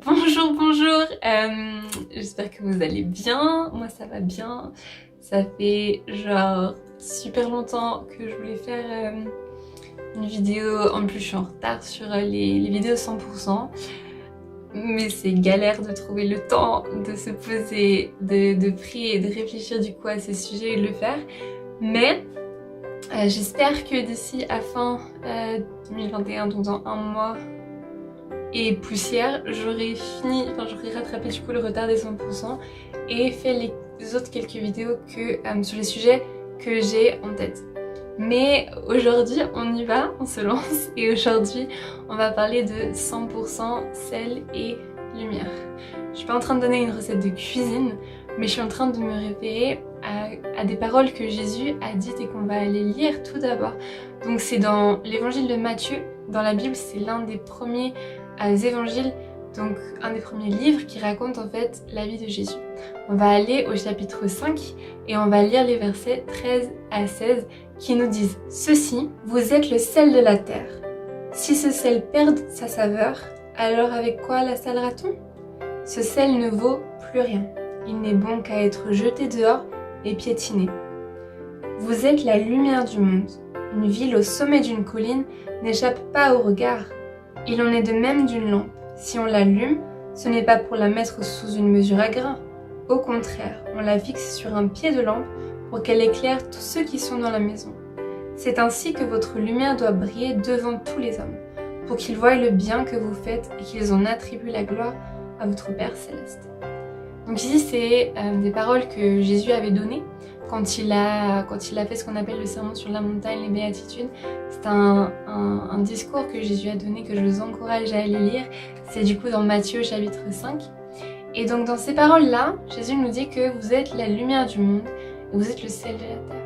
Bonjour, bonjour, j'espère que vous allez bien, moi ça va bien, ça fait genre super longtemps que je voulais faire une vidéo, en plus je suis en retard sur les vidéos 100%, mais c'est galère de trouver le temps de se poser, de prier et de réfléchir du coup à ces sujets et de le faire, mais j'espère que d'ici à fin 2021, donc dans un mois, et poussière, j'aurais rattrapé du coup le retard des 100% et fait les autres quelques vidéos sur les sujets que j'ai en tête. Mais aujourd'hui on y va, on se lance et aujourd'hui on va parler de 100% sel et lumière. Je suis pas en train de donner une recette de cuisine, mais je suis en train de me référer à des paroles que Jésus a dites et qu'on va aller lire tout d'abord. Donc c'est dans l'évangile de Matthieu, dans la Bible c'est l'un des premiers évangiles, donc un des premiers livres qui raconte en fait la vie de Jésus. On va aller au chapitre 5 et on va lire les versets 13 à 16 qui nous disent « Ceci, vous êtes le sel de la terre. Si ce sel perd sa saveur, alors avec quoi la salera-t-on? Ce sel ne vaut plus rien. Il n'est bon qu'à être jeté dehors et piétiné. Vous êtes la lumière du monde. Une ville au sommet d'une colline n'échappe pas au regard. Il en est de même d'une lampe. Si on l'allume, ce n'est pas pour la mettre sous une mesure à grains. Au contraire, on la fixe sur un pied de lampe pour qu'elle éclaire tous ceux qui sont dans la maison. C'est ainsi que votre lumière doit briller devant tous les hommes, pour qu'ils voient le bien que vous faites et qu'ils en attribuent la gloire à votre Père Céleste. » Donc ici, c'est des paroles que Jésus avait données quand il a fait ce qu'on appelle le sermon sur la montagne, les béatitudes. C'est un discours que Jésus a donné, que je vous encourage à aller lire. C'est du coup dans Matthieu chapitre 5. Et donc dans ces paroles-là, Jésus nous dit que vous êtes la lumière du monde et vous êtes le sel de la terre.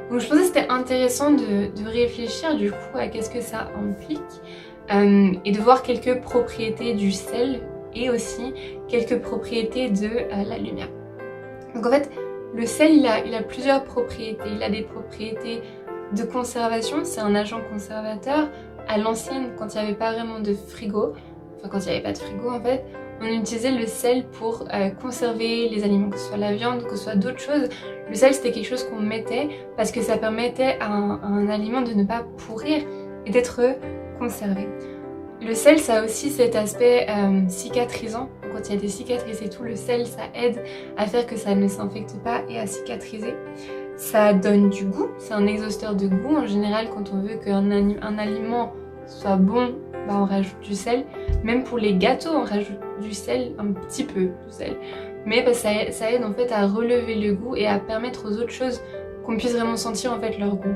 Donc je pensais que c'était intéressant de réfléchir du coup à qu'est-ce que ça implique et de voir quelques propriétés du sel et aussi quelques propriétés de la lumière. Donc en fait, le sel, il a plusieurs propriétés. Il a des propriétés de conservation, c'est un agent conservateur. À l'ancienne, quand il n'y avait pas vraiment de frigo, enfin quand il n'y avait pas de frigo en fait, on utilisait le sel pour conserver les aliments, que ce soit la viande, que ce soit d'autres choses. Le sel, c'était quelque chose qu'on mettait parce que ça permettait à un aliment de ne pas pourrir et d'être conservé. Le sel, ça a aussi cet aspect cicatrisant. Quand il y a des cicatrices et tout, le sel, ça aide à faire que ça ne s'infecte pas et à cicatriser. Ça donne du goût, c'est un exhausteur de goût. En général, quand on veut qu'un aliment soit bon, bah on rajoute du sel. Même pour les gâteaux, on rajoute du sel, un petit peu de sel. Mais bah, ça aide en fait à relever le goût et à permettre aux autres choses qu'on puisse vraiment sentir en fait leur goût.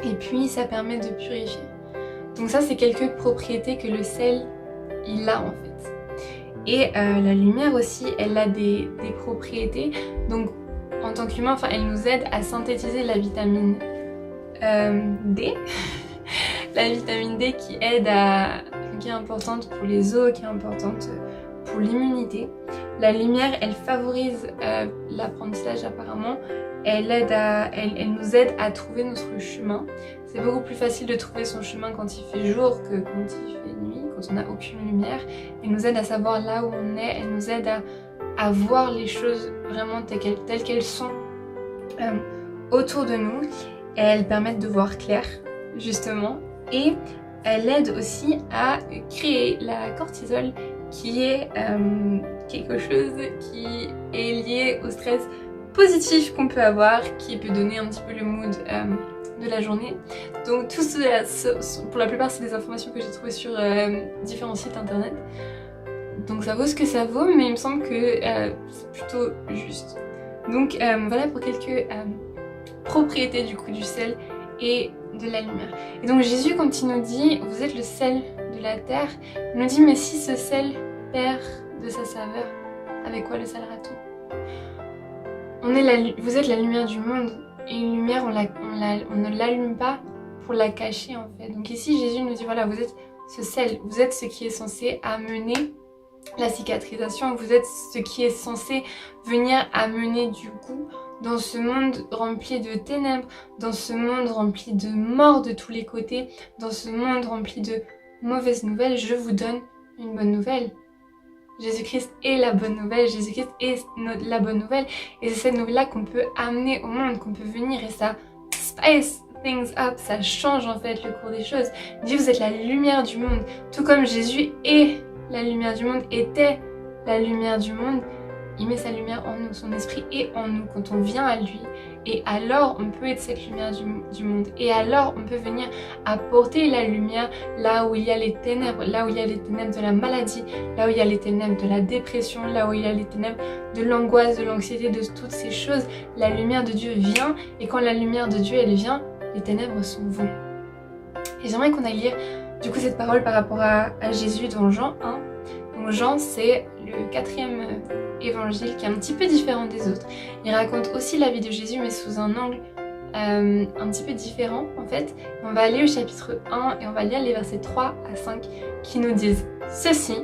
Et puis, ça permet de purifier. Donc ça, c'est quelques propriétés que le sel, il a en fait. Et la lumière aussi, elle a des propriétés. Donc en tant qu'humain, elle nous aide à synthétiser la vitamine D. La vitamine D qui est importante pour les os, qui est importante pour l'immunité. La lumière, elle favorise l'apprentissage apparemment. Elle nous aide à trouver notre chemin. C'est beaucoup plus facile de trouver son chemin quand il fait jour que quand il fait nuit, quand on n'a aucune lumière. Elle nous aide à savoir là où on est, elle nous aide à voir les choses vraiment telles qu'elles sont autour de nous. Et elles permettent de voir clair, justement. Et elle aide aussi à créer la cortisol, qui est quelque chose qui est lié au stress positif qu'on peut avoir, qui peut donner un petit peu le mood de la journée. Donc tout cela, pour la plupart, c'est des informations que j'ai trouvées sur différents sites internet. Donc ça vaut ce que ça vaut, mais il me semble que c'est plutôt juste. Donc voilà pour quelques propriétés du coup du sel et de la lumière. Et donc Jésus, quand il nous dit « vous êtes le sel de la terre », il nous dit « mais si ce sel perd de sa saveur, avec quoi le salera-t-on » Vous êtes la lumière du monde, et une lumière, on ne l'allume pas pour la cacher en fait. Donc ici, Jésus nous dit, voilà, vous êtes ce sel, vous êtes ce qui est censé amener la cicatrisation, vous êtes ce qui est censé venir amener du goût dans ce monde rempli de ténèbres, dans ce monde rempli de mort de tous les côtés, dans ce monde rempli de mauvaises nouvelles. Je vous donne une bonne nouvelle. Jésus-Christ est la bonne nouvelle, Jésus-Christ est la bonne nouvelle. Et c'est cette nouvelle-là qu'on peut amener au monde, qu'on peut venir et ça spice things up, ça change en fait le cours des choses. Il dit vous êtes la lumière du monde, tout comme Jésus est la lumière du monde, était la lumière du monde. Il met sa lumière en nous, son esprit est en nous quand on vient à lui. Et alors on peut être cette lumière du monde. Et alors on peut venir apporter la lumière là où il y a les ténèbres, là où il y a les ténèbres de la maladie, là où il y a les ténèbres de la dépression, là où il y a les ténèbres de l'angoisse, de l'anxiété, de toutes ces choses. La lumière de Dieu vient et quand la lumière de Dieu elle vient, les ténèbres s'en vont. Et j'aimerais qu'on aille lire du coup cette parole par rapport à Jésus dans Jean 1. Donc Jean c'est le 4e évangile qui est un petit peu différent des autres. Il raconte aussi la vie de Jésus mais sous un angle un petit peu différent en fait. On va aller au chapitre 1 et on va lire les versets 3 à 5 qui nous disent ceci: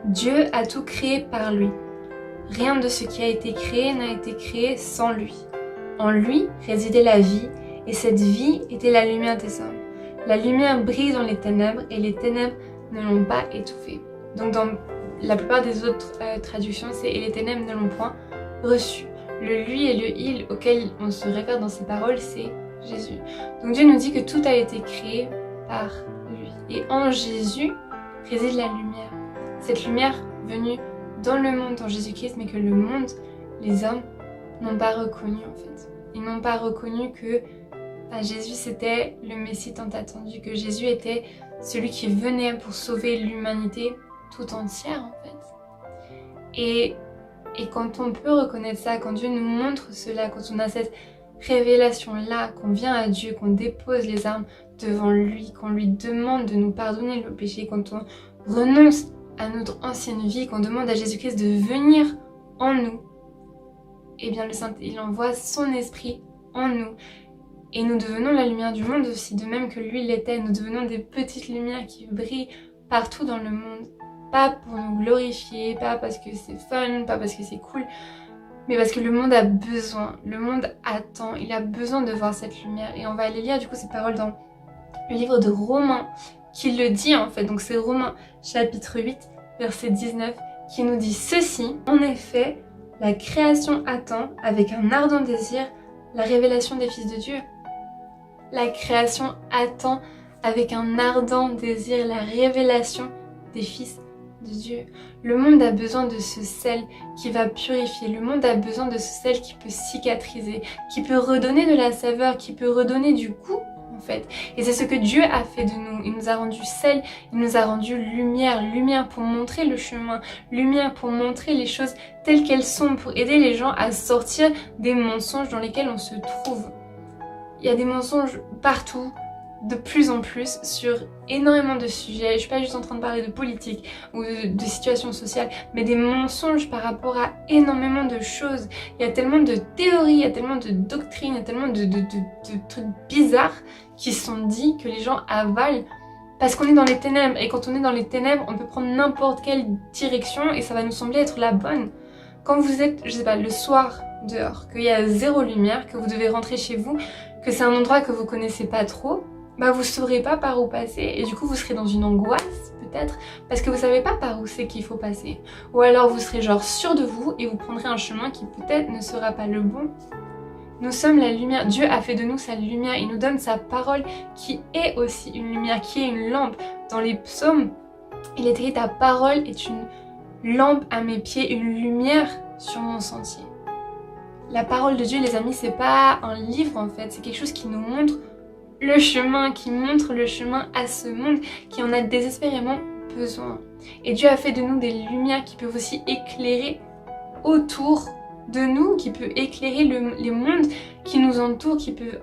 Dieu a tout créé par lui. Rien de ce qui a été créé n'a été créé sans lui. En lui résidait la vie et cette vie était la lumière des hommes. La lumière brille dans les ténèbres et les ténèbres ne l'ont pas étouffée. Donc dans la plupart des autres traductions, c'est « et les ténèbres ne l'ont point reçu ». Le « lui » et le « il » auquel on se réfère dans ces paroles, c'est Jésus. Donc Dieu nous dit que tout a été créé par lui. Et en Jésus réside la lumière. Cette lumière venue dans le monde, en Jésus-Christ, mais que le monde, les hommes, n'ont pas reconnu en fait. Ils n'ont pas reconnu que Jésus c'était le Messie tant attendu, que Jésus était celui qui venait pour sauver l'humanité tout entière en fait. Et quand on peut reconnaître ça, quand Dieu nous montre cela, quand on a cette révélation-là, qu'on vient à Dieu, qu'on dépose les armes devant lui, qu'on lui demande de nous pardonner le péché, quand on renonce à notre ancienne vie, qu'on demande à Jésus-Christ de venir en nous, et bien le Saint, il envoie son esprit en nous. Et nous devenons la lumière du monde aussi, de même que lui l'était. Nous devenons des petites lumières qui brillent partout dans le monde. Pas pour nous glorifier, pas parce que c'est fun, pas parce que c'est cool, mais parce que le monde a besoin, le monde attend, il a besoin de voir cette lumière. Et on va aller lire du coup ces paroles dans le livre de Romains, qui le dit en fait. Donc c'est Romains chapitre 8, verset 19, qui nous dit ceci: en effet, la création attend avec un ardent désir la révélation des fils de Dieu. La création attend avec un ardent désir la révélation des fils de Dieu. Le monde a besoin de ce sel qui va purifier. Le monde a besoin de ce sel qui peut cicatriser, qui peut redonner de la saveur, qui peut redonner du goût en fait. Et c'est ce que Dieu a fait de nous. Il nous a rendu sel, il nous a rendu lumière. Lumière pour montrer le chemin, lumière pour montrer les choses telles qu'elles sont, pour aider les gens à sortir des mensonges dans lesquels on se trouve. Il y a des mensonges partout, de plus en plus, sur énormément de sujets. Je suis pas juste en train de parler de politique ou de situations sociales, mais des mensonges par rapport à énormément de choses. Il y a tellement de théories, il y a tellement de doctrines, il y a tellement de trucs bizarres qui sont dits que les gens avalent parce qu'on est dans les ténèbres. Et quand on est dans les ténèbres, on peut prendre n'importe quelle direction et ça va nous sembler être la bonne. Quand vous êtes, je sais pas, le soir dehors, qu'il y a zéro lumière, que vous devez rentrer chez vous, que c'est un endroit que vous connaissez pas trop, bah vous saurez pas par où passer et du coup vous serez dans une angoisse peut-être parce que vous savez pas par où c'est qu'il faut passer. Ou alors vous serez genre sûr de vous et vous prendrez un chemin qui peut-être ne sera pas le bon. Nous sommes la lumière, Dieu a fait de nous sa lumière, il nous donne sa parole qui est aussi une lumière, qui est une lampe. Dans les psaumes, il est écrit: ta parole est une lampe à mes pieds, une lumière sur mon sentier. La parole de Dieu, les amis, c'est pas un livre en fait, c'est quelque chose qui nous montre le chemin, qui montre le chemin à ce monde qui en a désespérément besoin. Et Dieu a fait de nous des lumières qui peuvent aussi éclairer autour de nous, qui peut éclairer les mondes qui nous entourent, qui peut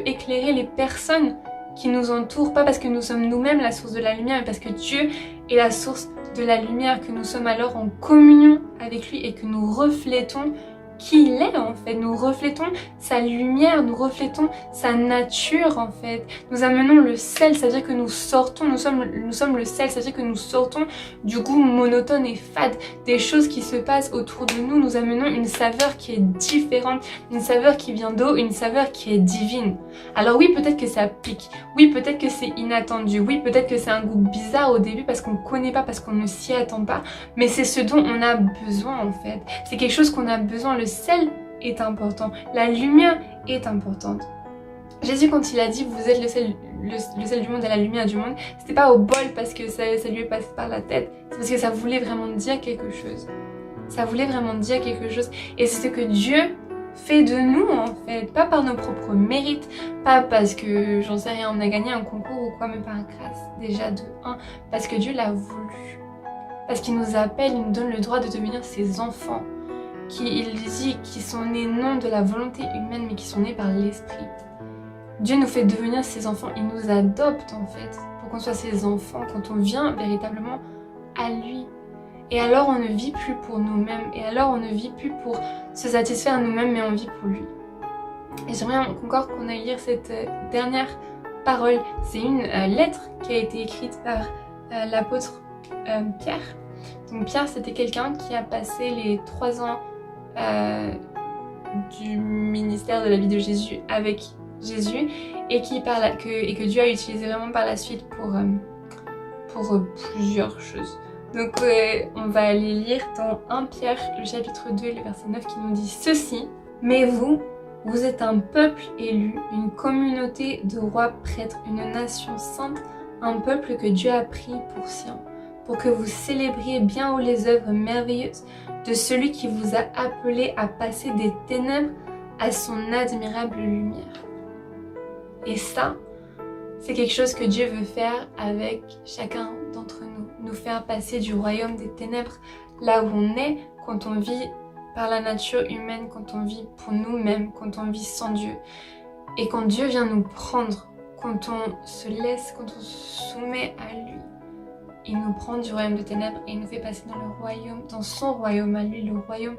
éclairer les personnes qui nous entourent, pas parce que nous sommes nous-mêmes la source de la lumière, mais parce que Dieu est la source de la lumière, que nous sommes alors en communion avec lui et que nous reflétons qui il est en fait. Nous reflétons sa lumière, nous reflétons sa nature en fait. Nous amenons le sel, c'est-à-dire que nous sortons, nous sommes le sel, c'est-à-dire que nous sortons du goût monotone et fade des choses qui se passent autour de nous. Nous amenons une saveur qui est différente, une saveur qui vient d'eau, une saveur qui est divine. Alors oui, peut-être que ça pique, oui, peut-être que c'est inattendu, oui, peut-être que c'est un goût bizarre au début parce qu'on ne connaît pas, parce qu'on ne s'y attend pas, mais c'est ce dont on a besoin en fait. C'est quelque chose qu'on a besoin. Le sel est important, la lumière est importante. Jésus, quand il a dit vous êtes le sel du monde et la lumière du monde, c'était pas au bol parce que ça lui est passé par la tête, c'est parce que ça voulait vraiment dire quelque chose. Ça voulait vraiment dire quelque chose. Et c'est ce que Dieu fait de nous en fait, pas par nos propres mérites, pas parce que j'en sais rien, on a gagné un concours ou quoi, mais par grâce, déjà de 1, parce que Dieu l'a voulu. Parce qu'il nous appelle, il nous donne le droit de devenir ses enfants. Il dit qu'ils sont nés non de la volonté humaine, mais qui sont nés par l'esprit. Dieu nous fait devenir ses enfants, il nous adopte en fait, pour qu'on soit ses enfants, quand on vient véritablement à lui. Et alors on ne vit plus pour nous-mêmes, et alors on ne vit plus pour se satisfaire nous-mêmes, mais on vit pour lui. Et j'aimerais encore qu'on aille lire cette dernière parole. C'est une lettre qui a été écrite par l'apôtre Pierre. Donc Pierre, c'était quelqu'un qui a passé les 3 ans du ministère de la vie de Jésus avec Jésus et que Dieu a utilisé vraiment par la suite pour plusieurs choses. Donc on va aller lire dans 1 Pierre, le chapitre 2, le verset 9 qui nous dit ceci. Mais vous êtes un peuple élu, une communauté de rois prêtres, une nation sainte, un peuple que Dieu a pris pour sien, pour que vous célébriez bien haut les œuvres merveilleuses de celui qui vous a appelé à passer des ténèbres à son admirable lumière. Et ça, c'est quelque chose que Dieu veut faire avec chacun d'entre nous. Nous faire passer du royaume des ténèbres, là où on est, quand on vit par la nature humaine, quand on vit pour nous-mêmes, quand on vit sans Dieu. Et quand Dieu vient nous prendre, quand on se laisse, quand on se soumet à lui, il nous prend du royaume de ténèbres et il nous fait passer dans le royaume, dans son royaume à lui, le royaume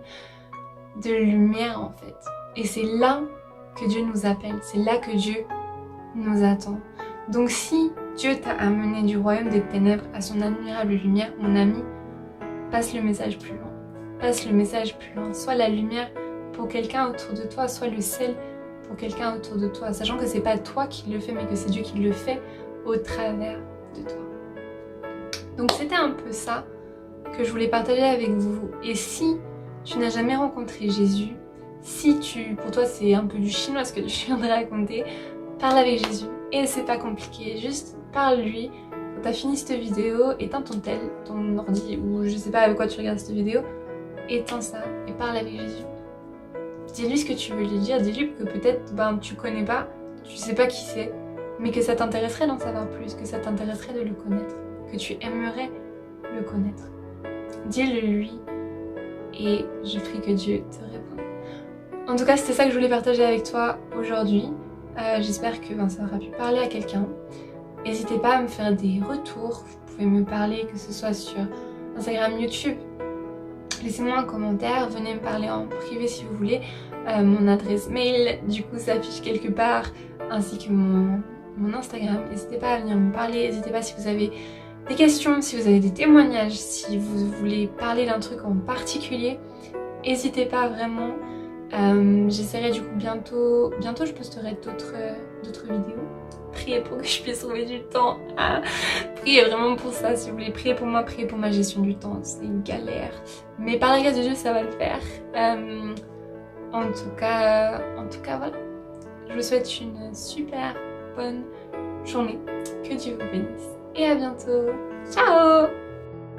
de lumière en fait. Et c'est là que Dieu nous appelle, c'est là que Dieu nous attend. Donc si Dieu t'a amené du royaume des ténèbres à son admirable lumière, mon ami, passe le message plus loin. Passe le message plus loin. Sois la lumière pour quelqu'un autour de toi, sois le sel pour quelqu'un autour de toi, sachant que c'est pas toi qui le fais, mais que c'est Dieu qui le fait au travers de toi. Donc c'était un peu ça que je voulais partager avec vous. Et si tu n'as jamais rencontré Jésus, pour toi c'est un peu du chinois ce que je viens de raconter, parle avec Jésus. Et c'est pas compliqué, juste parle-lui. Quand t'as fini cette vidéo, éteins ton ordi, ou je sais pas avec quoi tu regardes cette vidéo, éteins ça et parle avec Jésus. Dis-lui ce que tu veux lui dire, dis-lui que peut-être tu connais pas, tu sais pas qui c'est, mais que ça t'intéresserait d'en savoir plus, que ça t'intéresserait de le connaître, que tu aimerais le connaître. Dis-le lui et je prie que Dieu te réponde. En tout cas, c'était ça que je voulais partager avec toi aujourd'hui. J'espère que ça aura pu parler à quelqu'un. N'hésitez pas à me faire des retours, vous pouvez me parler que ce soit sur Instagram, YouTube. Laissez-moi un commentaire, venez me parler en privé si vous voulez. Mon adresse mail du coup s'affiche quelque part, ainsi que mon Instagram. N'hésitez pas à venir me parler, n'hésitez pas si vous avez des questions, si vous avez des témoignages, si vous voulez parler d'un truc en particulier. N'hésitez pas vraiment. J'essaierai du coup bientôt je posterai d'autres vidéos. Priez pour que je puisse trouver du temps. Priez vraiment pour ça si vous voulez. Priez pour moi, priez pour ma gestion du temps. C'est une galère. Mais par la grâce de Dieu, ça va le faire. En tout cas, voilà. Je vous souhaite une super bonne journée. Que Dieu vous bénisse. Et à bientôt. Ciao!